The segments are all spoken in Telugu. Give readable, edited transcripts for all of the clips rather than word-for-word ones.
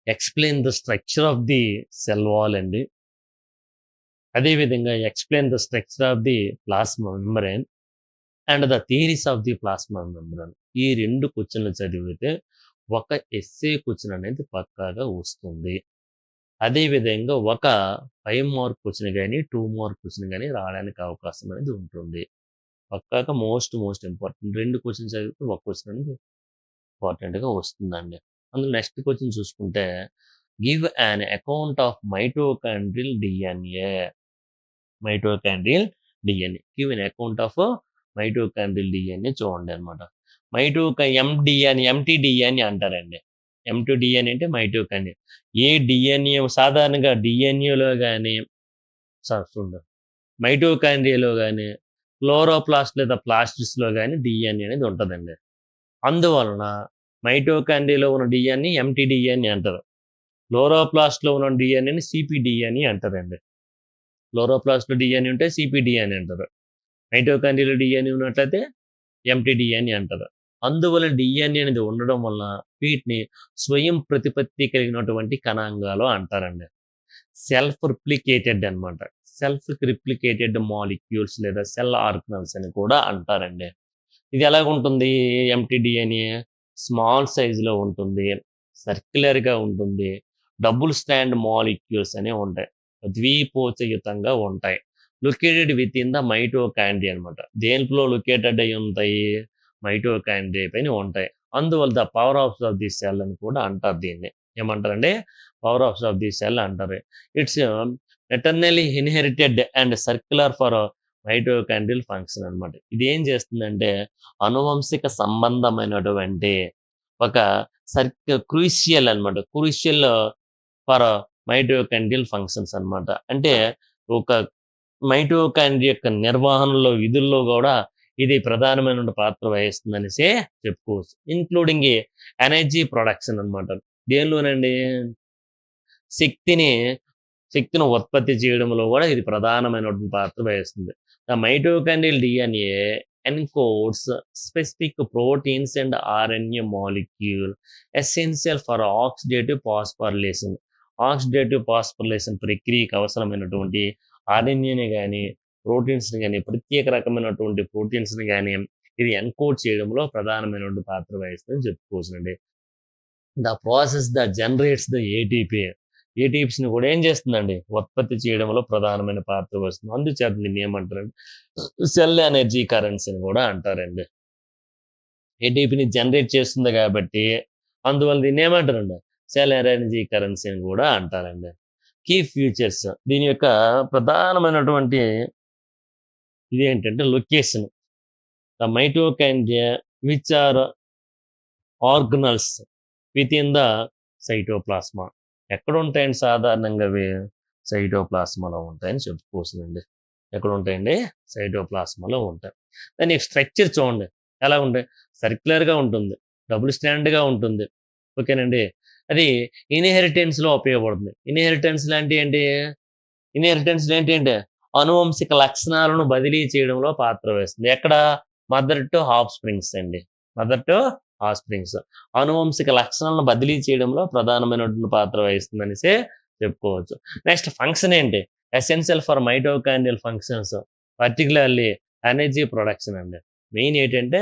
Explain the structure of the cell wall అండి. అదే విధంగా explain the structure of the plasma membrane and the theories of the plasma membrane. ఈ 2 క్వెషన్‌లు చదివితే ఒక ఎస్సే క్వెషన్ అనేది పక్కాగా వస్తుంది. అదే విధంగా ఒక 5 మార్క్ క్వెషన్ గాని, 2 మార్క్ క్వెషన్ గాని రావడానికి అవకాశం అనేది ఉంటుంది. పక్కాగా మోస్ట్ ఇంపార్టెంట్ 2 క్వెషన్స్ చదివితే ఒక క్వెషన్ అనేది ఇంపార్టెంట్‌గా వస్తుందండి. అందులో నెక్స్ట్ క్వెషన్ చూసుకుంటే give an account of mitochondrial DNA. Mitochondrial DNA. Give an account of mitochondrial DNA చూడండి అనమాట. ఎంటీడీఎన్ఏ అంటారండి. ఎంటీడీఎన్ఏ అంటే మైటోకాండ్రియా. ఏ డీఎన్ఏ సాధారణంగా డీఎన్ఏలో గాని చూడు మైటోకాండ్రియాలో గాని, క్లోరోప్లాస్ట్ లేదా ప్లాస్టిడ్స్‌లో గాని డీఎన్ఏ అనేది ఉంటదండి. అందువలన మైటోకాండ్రియాలో ఉన్న డీఎన్ఏ ఎంటీడీఎన్ఏ అంటారు. క్లోరోప్లాస్ట్‌లో ఉన్న డీఎన్ఏని సీపీడీఎన్ఏ అంటారండి. క్లోరోప్లాస్ట్‌లో డీఎన్ఏ ఉంటే సీపీడీఎన్ఏ అంటారు. మైటోకాండ్రియాలో డీఎన్ఏ ఉన్నట్లయితే ఎంటీడీఎన్ఏ అంటారు. అందువల్ల డీఎన్ఏ అనేది ఉండడం వలన వీటిని స్వయం ప్రతిపత్తి కలిగినటువంటి కణాంగాలు అంటారండి. సెల్ఫ్ రిప్లికేటెడ్ అన్నమాట. సెల్ఫ్ రిప్లికేటెడ్ మాలిక్యూల్స్ లేదా సెల్ ఆర్గనల్స్ అని కూడా అంటారండి. ఇది ఎలాగుంటుంది ఎంటీడీఎన్ఏ? స్మాల్ సైజులో ఉంటుంది. సర్క్యులర్‌గా ఉంటుంది. డబుల్ స్టాండ్ మాలిక్యూల్స్ అనేవి ఉంటాయి. ద్విపోచయుతంగా ఉంటాయి. లొకేటెడ్ వితిన్ ద మైటోకాండ్రియా అన్నమాట. దేంట్లో లొకేటెడ్ అయ్యి ఉంటాయి? మైటోకాండ్రియా పైన ఉంటాయి. అందువల్ల the power of the cell అని కూడా అంటారు దీన్ని. ఏమంటారండి? పవర్ ఆఫ్ ది సెల్ అంటారు. It's eternally inherited and circular for mitochondrial function అన్నమాట. ఇది ఏం చేస్తుందంటే అనువంశిక సంబంధమైనటువంటి ఒక క్రూషియల్ అన్నమాట. క్రూషియల్ ఫర్ మైటోకాండ్రియల్ ఫంక్షన్స్ అన్నమాట. అంటే ఒక మైటోకాండ్రియా యొక్క నిర్వహణలో విధుల్లో గూడా ఇది ప్రధానమైన పాత్ర వహిస్తుందనేసి చెప్పుకోవచ్చు. ఇంక్లూడింగ్ ఎనర్జీ ప్రొడక్షన్ అన్నమాట. దేనిలోనండి? శక్తిని శక్తిని ఉత్పత్తి చేయడంలో గూడా ఇది ప్రధానమైనటువంటి పాత్ర వహిస్తుంది. The mitochondrial DNA encodes specific proteins and RNA molecule essential for oxidative phosphorylation. Oxidative phosphorylation ప్రక్రియకి అవసరమైనటువంటి ఆర్ఎన్ఏని గాని, ప్రోటీన్స్‌ని గాని, ప్రత్యేక రకమైనటువంటి ప్రోటీన్స్‌ని గాని ఇది ఎన్కోడ్ చేయడంలో ప్రధానమైనటువంటి పాత్ర వహిస్తుందని చెప్పుకోవచ్చునండి. The process that generates the ATP. ఏటీపీస్‌ని కూడా ఏం చేస్తుందండి? ఉత్పత్తి చేయడంలో ప్రధానమైన పాత్ర వహిస్తుంది. అందుచేత దీన్ని ఏమంటారంటే సెల్ ఎనర్జీ కరెన్సీ అని కూడా అంటారండి. ఏటీపీని జనరేట్ చేస్తుంది కాబట్టి అందువల్ల దీన్ని ఏమంటారండి? సెల్ ఎనర్జీ కరెన్సీ అని కూడా అంటారండి. కీ ఫీచర్స్ దీని యొక్క ప్రధానమైనటువంటి ఇదేంటంటే location. The mitochondria which are organelles within the cytoplasm. ఎక్కడ ఉంటాయండి సాధారణంగా అవి? సైటోప్లాస్మాలో ఉంటాయని చెప్పుకోవచ్చునండి. ఎక్కడ ఉంటాయండి? సైటోప్లాస్మాలో ఉంటాయి. దాని స్ట్రక్చర్ చూడండి ఎలా ఉంటాయి? సర్క్యులర్‌గా ఉంటుంది. డబుల్ స్టాండ్‌గా ఉంటుంది. ఓకేనండి. అది ఇన్‌హెరిటెన్స్‌లో ఉపయోగపడుతుంది. ఇన్‌హెరిటెన్స్‌లు అంటే ఏంటి? ఇన్‌హెరిటెన్స్‌లు ఏంటి? అనువంశిక లక్షణాలను బదిలీ చేయడంలో పాత్ర వహిస్తుంది. ఎక్కడ? మదర్ టు హాఫ్ స్ప్రింగ్స్ అండి. Mother to offsprings. అనువంశిక లక్షణాలను బదిలీ చేయడంలో ప్రధానమైనటువంటి పాత్ర వహిస్తుందనేసి చెప్పుకోవచ్చు. నెక్స్ట్ ఫంక్షన్ ఏంటి? Essential for mitochondrial functions particularly energy production అండి. మెయిన్ ఏంటంటే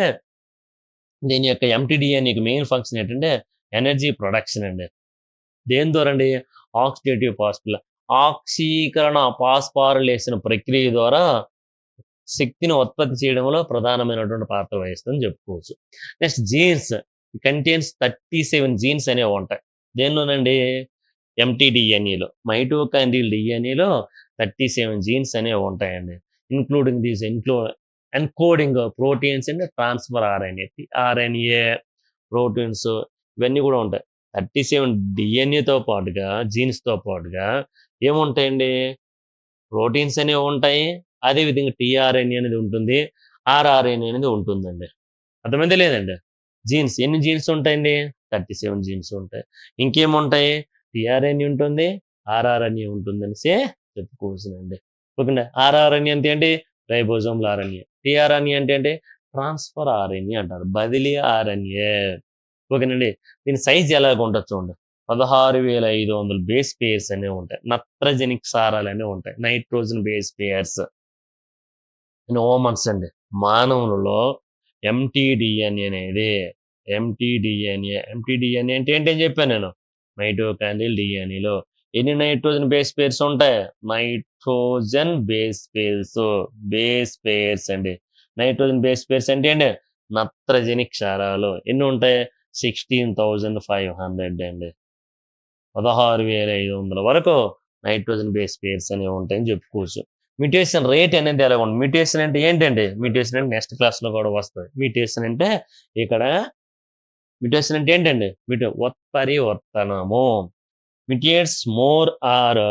దీని యొక్క ఎంటీడీఎన్ఏకి మెయిన్ ఫంక్షన్ ఏంటంటే ఎనర్జీ ప్రొడక్షన్ అండి. దేని ద్వారా అండి? ఆక్సిడేటివ్ ఆక్సీకరణ ఫాస్ఫోరిలేషన్ ప్రక్రియ ద్వారా శక్తిని ఉత్పత్తి చేయడంలో ప్రధానమైనటువంటి పాత్ర వహిస్తుందని చెప్పుకోవచ్చు. నెక్స్ట్ జీన్స్ కంటైన్స్ 37 జీన్స్ అనేవి ఉంటాయి. దేనిలోనండి? ఎంటీడీఎన్ఏలో. మైటోకాండ్రియల్ డీఎన్ఏలో 37 జీన్స్ అనేవి ఉంటాయండి. Including these encoding proteins and transfer RNA. RNA, proteins ఇవన్నీ కూడా ఉంటాయి. 37 డీఎన్ఏతో పాటుగా జీన్స్‌తో పాటుగా ఏముంటాయండి? ప్రోటీన్స్ అనేవి ఉంటాయి. అదే విధంగా టీఆర్ఎన్ఏ అనేది ఉంటుంది. ఆర్ఆర్ఎన్ఏ అనేది ఉంటుందండి. అర్థమైందా లేదండి? జీన్స్ ఎన్ని జీన్స్ ఉంటాయండి? 37 జీన్స్ ఉంటాయి. ఇంకేముంటాయి? టీఆర్ఎన్ఏ ఉంటుంది. ఆర్ఆర్ఎన్ఏ ఉంటుందనేసి చెప్పుకోవచ్చునండి. ఓకేనా? ఆర్ఆర్ఎన్ఏ అంటే ఏంటి? Ribosomal RNA. టీఆర్ఎన్ఏ అంటే ఏంటి? ట్రాన్స్‌ఫర్ ఆర్ఎన్ఏ అంటారు. బదిలీ ఆర్ఎన్ఏ. ఓకేనండి. దీని సైజ్ ఎలాగుంటది చూడండి. 16,500 బేస్ పేర్స్ అనేవి ఉంటాయి. నత్రజనిక్ సారాలు అనేవి ఉంటాయి. నైట్రోజన్ బేస్ పేర్స్ హ్యూమన్స్ అండి. మానవులలో ఎంటీడీఎన్ఏ అనేది ఎంటీడీఎన్ఏ అంటే ఏంటని చెప్పాను నేను. మైటోకాండ్రియల్ డిఎన్ఏలో ఎన్ని నైట్రోజన్ బేస్ పేర్స్ ఉంటాయి? నైట్రోజన్ బేస్ పేర్స్ అండి. నైట్రోజన్ బేస్ పేర్స్ అంటే ఏంటి? నత్రజని క్షారాలు ఎన్ని ఉంటాయి? 16,500 అండి. 16,500 వరకు నైట్రోజన్ బేస్ పేర్స్ అనేవి ఉంటాయని చెప్పుకోవచ్చు. మ్యూటేషన్ రేట్ అనేది ఎలా ఉంటుంది? మ్యూటేషన్ అంటే ఏంటండి? మ్యూటేషన్ అంటే నెక్స్ట్ క్లాస్లో కూడా వస్తుంది. మ్యూటేషన్ అంటే ఇక్కడ మ్యూటేషన్ అంటే ఏంటండి? ఉత్పరివర్తనము. Mutates more or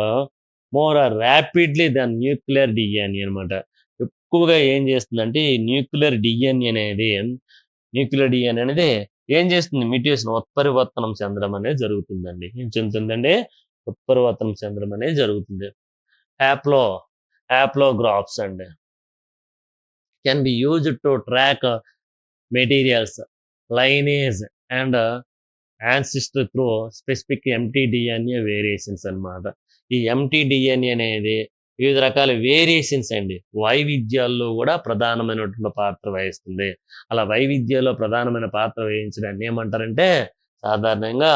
rapidly than nuclear DNA అనమాట. ఎక్కువగా ఏం చేస్తుందంటే ఈ న్యూక్లియర్ డిఎన్ఏ అనేది ఏం చేస్తుంది? మ్యూటేషన్ ఉత్పరివర్తనం చెందడం అనేది జరుగుతుందండి. ఏం చెందుతుందండి? ఉత్పరివర్తనం చెందడం అనేది జరుగుతుంది. హ్యాప్లోగ్రాఫ్స్ అండి can be used to track materials lineage and ancestor through specific mtDNA variations అన్నమాట. ఈ ఎంటీడిఎన్ఏ అనేది వివిధ రకాల వేరియేషన్స్ అండి. వైవిధ్యాల్లో కూడా ప్రధానమైనటువంటి పాత్ర వహిస్తుంది. అలా వైవిధ్యాల్లో ప్రధానమైన పాత్ర వహించడాన్ని ఏమంటారంటే సాధారణంగా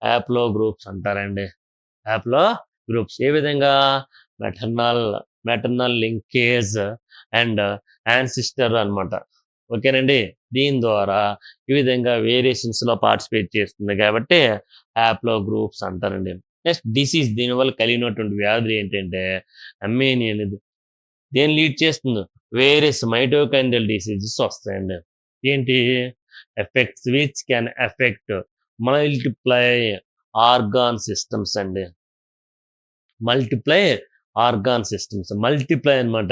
హ్యాప్లో గ్రూప్స్ అంటారండి. హ్యాప్లో గ్రూప్స్ ఏ విధంగా? మెటర్నల్ లింకేజ్ అండ్ యాన్సిస్టర్ అన్నమాట. ఓకేనండి. దీని ద్వారా ఈ విధంగా వేరియేషన్స్ లో పార్టిసిపేట్ చేస్తుంది కాబట్టి హ్యాప్లో గ్రూప్స్ అంటారండి. నెక్స్ట్ డిసీజ్, దీనివల్ల కలిగినటువంటి వ్యాధులు ఏంటంటే అమ్మేని అనేది దేని లీడ్ చేస్తుంది? వేరియస్ మైటోకాండ్రియల్ డిసీజెస్ వస్తాయండి. ఏంటి? Effects which can affect multiply organ systems అండి. మల్టిప్లై అన్నమాట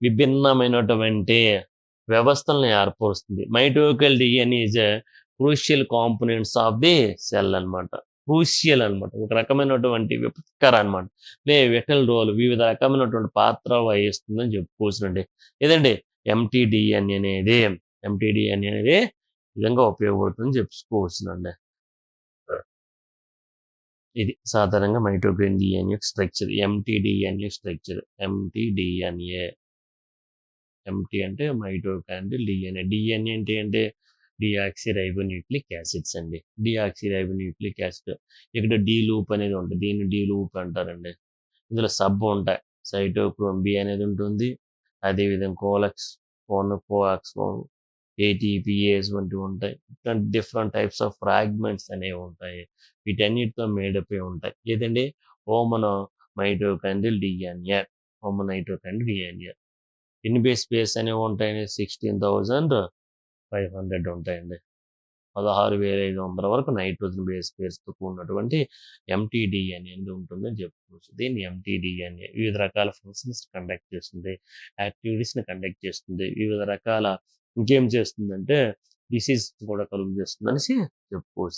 విభిన్నమైనటువంటి వ్యవస్థలను ఏర్పరుస్తుంది. Mitochondrial DNA is crucial components of the cell అన్నమాట. క్రూషియల్ అన్నమాట, ఒక రకమైనటువంటి విపత్కర అన్నమాట. విటల్ రోల్, వివిధ రకమైనటువంటి పాత్ర వహిస్తుందని చెప్పుకోవచ్చునండి. ఏదండి ఎంటీడిఎన్ఏ అనేది ఈ విధంగా ఉపయోగపడుతుందని చెప్పుకోవచ్చునండి. ఇది సాధారణంగా mitochondrial DNA structure. MtDNA structure. MT అంటే మైటోకాండ్రియల్ డిఎన్ఏ అంటే ఏంటి? డిఆక్సిరైబోన్యూక్లిక్ యాసిడ్స్ అండి. Deoxyribonucleic acid. ఇక్కడ డి లూప్ అనేది ఉంటుంది. దీన్ని డి లూప్ అంటారండి. ఇందులో సబ్ ఉంటాయి. సైటోక్రోమ్ బి అనేది ఉంటుంది. అదేవిధంగా కోఆక్స్ ఏటీపీఏస్ వంటివి ఉంటాయి. డిఫరెంట్ టైప్స్ ఆఫ్ ఫ్రాగ్మెంట్స్ అనేవి ఉంటాయి. వీటన్నిటితో మేడప్ అయి ఉంటాయి. ఏదండి? Mitochondrial DNA. ఎన్ని బేస్ పేర్స్ అనేవి ఉంటాయండి? 16,500 ఉంటాయండి. 16,500 వరకు నైట్రోజన్ బేస్ పేర్స్తో కూడినటువంటి ఎంటీడిఎన్ఏ అనేది ఉంటుందని చెప్పుకోవచ్చు. దీన్ని ఎంటీడిఎన్ఏ వివిధ రకాల ఫంక్షన్స్ కండక్ట్ చేస్తుంది, యాక్టివిటీస్ని కండక్ట్ చేస్తుంది, వివిధ రకాల ఇంకేం చేస్తుందంటే డిసీజ్ కూడా కలుగు చేస్తుంది అనేసి చెప్పుకోవచ్చు.